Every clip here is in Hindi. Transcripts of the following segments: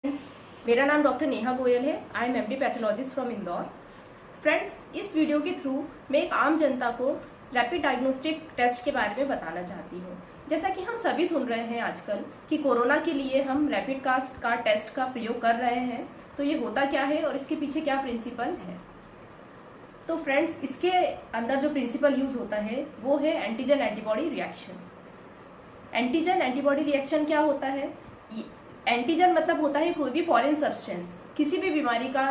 फ्रेंड्स, मेरा नाम डॉक्टर नेहा गोयल है। I am MD pathologist from Indore. Friends, इस वीडियो के थ्रू मैं एक आम जनता को रैपिड डायग्नोस्टिक टेस्ट के बारे में बताना चाहती हूँ। जैसा कि हम सभी सुन रहे हैं आजकल कि कोरोना के लिए हम रैपिड का टेस्ट का प्रयोग कर रहे हैं, तो ये होता क्या है और इसके पीछे क्या प्रिंसिपल है। तो फ्रेंड्स, इसके अंदर जो प्रिंसिपल यूज होता है वो है antigen antibody reaction. Antigen antibody reaction क्या होता है? एंटीजन मतलब होता है कोई भी फॉरेन सब्सटेंस, किसी भी बीमारी का,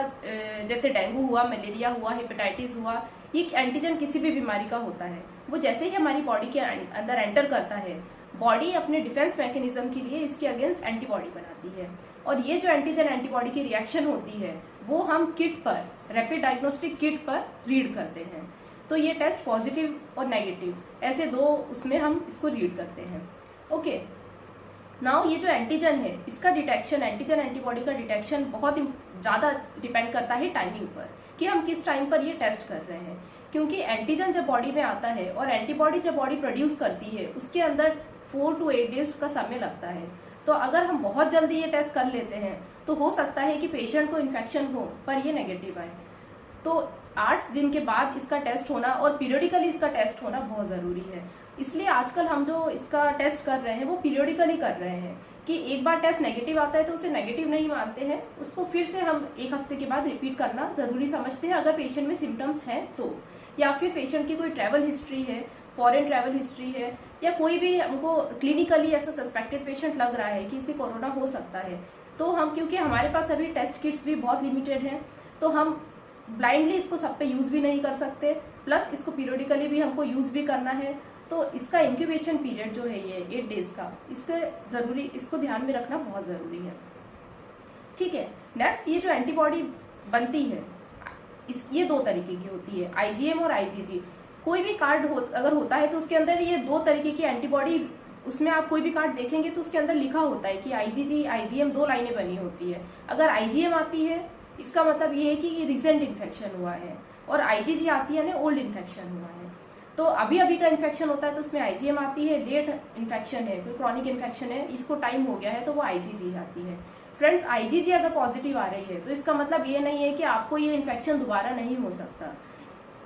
जैसे डेंगू हुआ, मलेरिया हुआ, हेपेटाइटिस हुआ, ये एंटीजन किसी भी बीमारी का होता है। वो जैसे ही हमारी बॉडी के अंदर एंटर करता है, बॉडी अपने डिफेंस मैकेनिज्म के लिए इसके अगेंस्ट एंटीबॉडी बनाती है। और ये जो एंटीजन एंटीबॉडी की रिएक्शन होती है वो हम किट पर, रैपिड डायग्नोस्टिक किट पर रीड करते हैं। तो ये टेस्ट पॉजिटिव और नेगेटिव ऐसे दो उसमें हम इसको रीड करते हैं। ओके, नाउ ये जो एंटीजन है इसका डिटेक्शन, एंटीजन एंटीबॉडी का डिटेक्शन बहुत ज़्यादा डिपेंड करता है टाइमिंग पर, कि हम किस टाइम पर ये टेस्ट कर रहे हैं। क्योंकि एंटीजन जब बॉडी में आता है और एंटीबॉडी जब बॉडी प्रोड्यूस करती है, उसके अंदर 4 to 8 डेज का समय लगता है। तो अगर हम बहुत जल्दी ये टेस्ट कर लेते हैं तो हो सकता है कि पेशेंट को इन्फेक्शन हो पर ये नेगेटिव आए। तो 8 दिन के बाद इसका टेस्ट होना और पीरियडिकली इसका टेस्ट होना बहुत ज़रूरी है। इसलिए आजकल हम जो इसका टेस्ट कर रहे हैं वो पीरियडिकली कर रहे हैं, कि एक बार टेस्ट नेगेटिव आता है तो उसे नेगेटिव नहीं मानते हैं, उसको फिर से हम 1 हफ्ते के बाद रिपीट करना ज़रूरी समझते हैं अगर पेशेंट में सिम्टम्स हैं तो, या फिर पेशेंट की कोई ट्रैवल हिस्ट्री है, फॉरेन ट्रैवल हिस्ट्री है, या कोई भी हमको क्लिनिकली ऐसा सस्पेक्टेड पेशेंट लग रहा है कि इसे कोरोना हो सकता है, तो हम, क्योंकि हमारे पास अभी टेस्ट किट्स भी बहुत लिमिटेड हैं, तो हम ब्लाइंडली इसको सब पे यूज़ भी नहीं कर सकते, प्लस इसको पीरियडिकली भी हमको यूज़ भी करना है। तो इसका इंक्यूबेशन पीरियड जो है ये 8 डेज का, इसको ध्यान में रखना बहुत ज़रूरी है। ठीक है, नेक्स्ट, ये जो एंटीबॉडी बनती है ये 2 तरीके की होती है, आईजीएम और आईजीजी। कोई भी कार्ड अगर होता है तो उसके अंदर ये 2 तरीके की एंटीबॉडी, उसमें आप कोई भी कार्ड देखेंगे तो उसके अंदर लिखा होता है कि आईजीजी आईजीएम 2 लाइनें बनी होती है। अगर आईजीएम आती है इसका मतलब ये है कि रिसेंट इन्फेक्शन हुआ है, और आईजीजी आती है ना ओल्ड इन्फेक्शन हुआ है। तो अभी अभी का इन्फेक्शन होता है तो उसमें आईजीएम आती है, लेट इन्फेक्शन है, कोई क्रॉनिक इन्फेक्शन है, इसको टाइम हो गया है तो वो आईजीजी आती है। फ्रेंड्स, आईजीजी अगर पॉजिटिव आ रही है तो इसका मतलब ये नहीं है कि आपको ये इन्फेक्शन दोबारा नहीं हो सकता।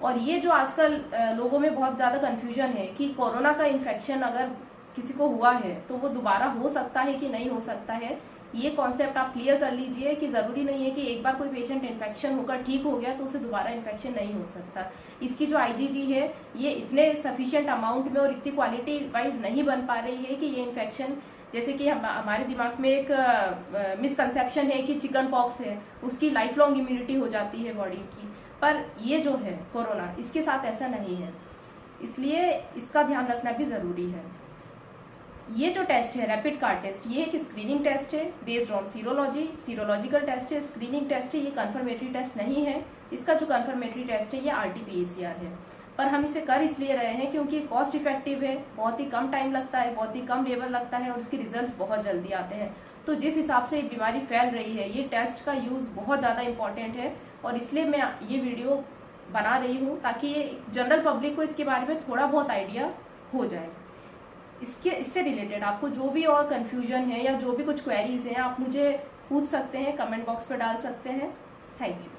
और ये जो आजकल लोगों में बहुत ज़्यादा कन्फ्यूजन है कि कोरोना का इन्फेक्शन अगर किसी को हुआ है तो वो दोबारा हो सकता है कि नहीं हो सकता है, ये कॉन्सेप्ट आप क्लियर कर लीजिए कि ज़रूरी नहीं है कि एक बार कोई पेशेंट इन्फेक्शन होकर ठीक हो गया तो उसे दोबारा इन्फेक्शन नहीं हो सकता। इसकी जो आईजीजी है ये इतने सफिशिएंट अमाउंट में और इतनी क्वालिटी वाइज नहीं बन पा रही है कि ये इन्फेक्शन, जैसे कि हमारे दिमाग में एक मिसकंसेप्शन है कि चिकन पॉक्स है, उसकी लाइफ लॉन्ग इम्यूनिटी हो जाती है बॉडी की, पर ये जो है कोरोना, इसके साथ ऐसा नहीं है, इसलिए इसका ध्यान रखना भी ज़रूरी है। ये जो टेस्ट है रैपिड कार्ड टेस्ट, ये एक स्क्रीनिंग टेस्ट है बेस्ड ऑन सीरोलॉजिकल टेस्ट है, स्क्रीनिंग टेस्ट है, ये कन्फर्मेटरी टेस्ट नहीं है। इसका जो कन्फर्मेटरी टेस्ट है ये RT-PCR है, पर हम इसे कर इसलिए रहे हैं क्योंकि कॉस्ट इफेक्टिव है, बहुत ही कम टाइम लगता है, बहुत ही कम लेबर लगता है और इसके रिजल्ट्स बहुत जल्दी आते हैं। तो जिस हिसाब से बीमारी फैल रही है ये टेस्ट का यूज़ बहुत ज़्यादा इंपॉर्टेंट है, और इसलिए मैं ये वीडियो बना रही हूँ ताकि जनरल पब्लिक को इसके बारे में थोड़ा बहुत आइडिया हो जाए। इससे रिलेटेड आपको जो भी और कन्फ्यूजन है या जो भी कुछ क्वेरीज हैं आप मुझे पूछ सकते हैं, कमेंट बॉक्स पर डाल सकते हैं। Thank you.